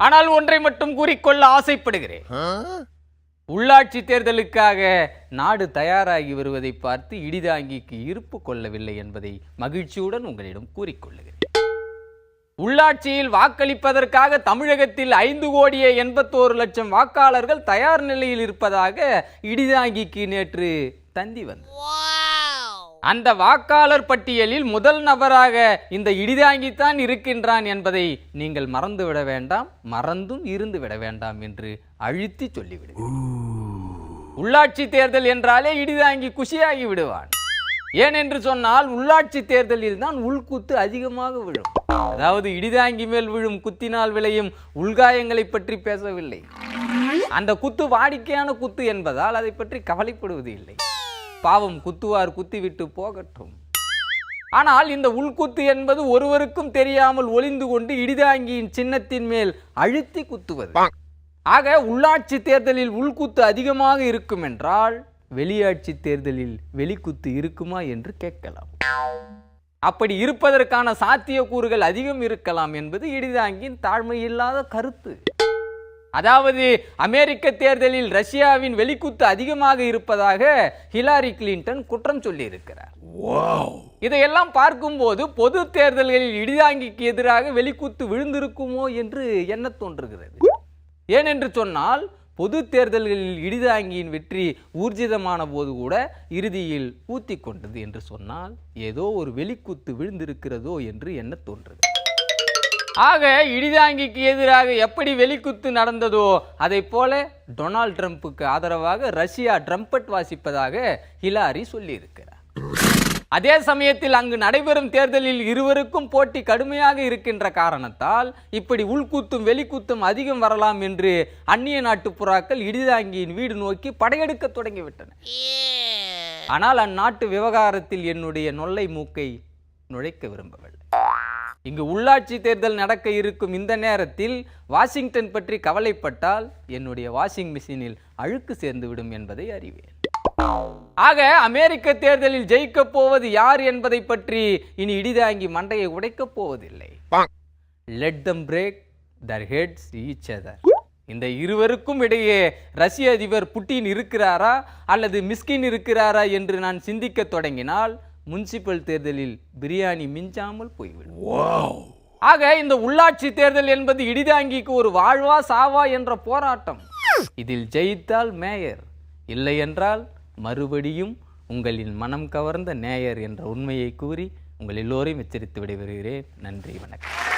ஆனால் ஒன்றை மட்டும் கூறிக்கொள்ள ஆசைப்படுகிறேன். உள்ளாட்சி தேர்தலுக்காக நாடு தயாராகி வருவதை பார்த்து இடிதாங்கிக்கு இருப்பு கொள்ளவில்லை என்பதை மகிழ்ச்சியுடன் உங்களிடம் கூறிக்கொள்ளுகிறேன். உள்ளாட்சியில் வாக்களிப்பதற்காக தமிழகத்தில் 5,81,00,000 வாக்காளர்கள் தயார் நிலையில் இருப்பதாக இடிதாங்கிக்கு நேற்று தந்தி வந்தது. அந்த வாக்காளர் பட்டியலில் முதல் நபராக இந்த இடிதாங்கித்தான் இருக்கின்றான் என்பதை நீங்கள் மறந்துவிட வேண்டாம், மறந்தும் இருந்து விட வேண்டாம் என்று அழுத்தி சொல்லிவிடுகிறேன். உள்ளாட்சி தேர்தல் என்றாலே இடிதாங்கி குஷியாகி விடுவான். ஏனென்று சொன்னால் உள்ளாட்சி தேர்தலில் தான் உள்குத்து அதிகமாக விழும். அதாவது இடிதாங்கி மேல் விழும் குத்தினால் விளையும் உள்காயங்களை பற்றி பேசவில்லை. அந்த குத்து வாடிக்கையான குத்து என்பதால் அதை பற்றி கவலைப்படுவது இல்லை. பாவம், குத்துவார் குத்திவிட்டு போகட்டும். ஆனால் இந்த உள்குத்து என்பது ஒருவருக்கும் தெரியாமல் ஒளிந்து கொண்டு இடிதாங்கியின் சின்னத்தின் மேல் அழுத்தி குத்துவது. ஆக உள்ளாட்சி தேர்தலில் உள்குத்து அதிகமாக இருக்கும் என்றால் வெளியாட்சி தேர்தலில் வெளிக்குத்து இருக்குமா என்று கேட்கலாம். அப்படி இருப்பதற்கான சாத்தியக்கூறுகள் அதிகம் இருக்கலாம் என்பது இடிதாங்கியின் தாழ்மையில்லாத கருத்து. அதாவது அமெரிக்க தேர்தலில் ரஷ்யாவின் வெளிக்குத்து அதிகமாக இருப்பதாக ஹிலாரி கிளின்டன் குற்றம் சொல்லி இருக்கிறார். இதையெல்லாம் பார்க்கும்போது பொது தேர்தல்களில் இடிதாங்கிக்கு எதிராக வெளிக்குத்து விழுந்திருக்குமோ என்று எண்ண தோன்றுகிறது. ஏனென்று சொன்னால் பொது தேர்தல்களில் இடிதாங்கியின் வெற்றி ஊர்ஜிதமான போது கூட இறுதியில் ஊத்தி கொண்டது என்று சொன்னால் ஏதோ ஒரு வெளிக்குத்து விழுந்திருக்கிறதோ என்று எண்ண தோன்றுகிறது. ஆக இடிதாங்கிக்கு எதிராக எப்படி வெளிக்குத்து நடந்ததோ அதை போல டொனால்ட் ட்ரம்புக்கு ஆதரவாக ரஷ்யா ட்ரம்பட் வாசிப்பதாக ஹிலாரி சொல்லியிருக்கிறார். அதே சமயத்தில் அங்கு நடைபெறும் தேர்தலில் இருவருக்கும் போட்டி கடுமையாக இருக்கின்ற காரணத்தால் இப்படி உள்குத்தும் வெளிக்குத்தும் அதிகம் வரலாம் என்று அந்நிய நாட்டு புறாக்கள் இடிதாங்கியின் வீடு நோக்கி படையெடுக்க தொடங்கிவிட்டன. ஆனால் அந்நாட்டு விவகாரத்தில் என்னுடைய நொல்லை மூக்கை நுழைக்க விரும்பவில்லை. இங்கு உள்ளாட்சி தேர்தல் நடக்க இருக்கும் இந்த நேரத்தில் வாஷிங்டன் பற்றி கவலைப்பட்டால் என்னுடைய வாஷிங் மிஷினில் அழுக்கு சேர்ந்துவிடும் என்பதை அறிவேன். ஆக அமெரிக்க தேர்தலில் ஜெயிக்க போவது யார் என்பதை பற்றி இனி இடிதாங்கி மண்டையை உடைக்கப் போவதில்லை. Let them break their heads each other. இந்த இருவருக்கும் இடையே ரஷ்ய அதிபர் புட்டின் இருக்கிறாரா அல்லது மிஸ்கின் இருக்கிறாரா என்று நான் சிந்திக்க தொடங்கினால் முனிசிபல் தேர்தலில் பிரியாணி மிஞ்சாமல் போய்விடும். ஆக இந்த உள்ளாட்சி தேர்தல் என்பது இடிதாங்கிக்கு ஒரு வாழ்வா சாவா என்ற போராட்டம். இதில் ஜெயித்தால் மேயர், இல்லை என்றால் மறுபடியும் உங்களின் மனம் கவர்ந்த நேயர் என்ற உண்மையை கூறி உங்கள் எல்லோரையும் எச்சரித்து விடைபெறுகிறேன். நன்றி, வணக்கம்.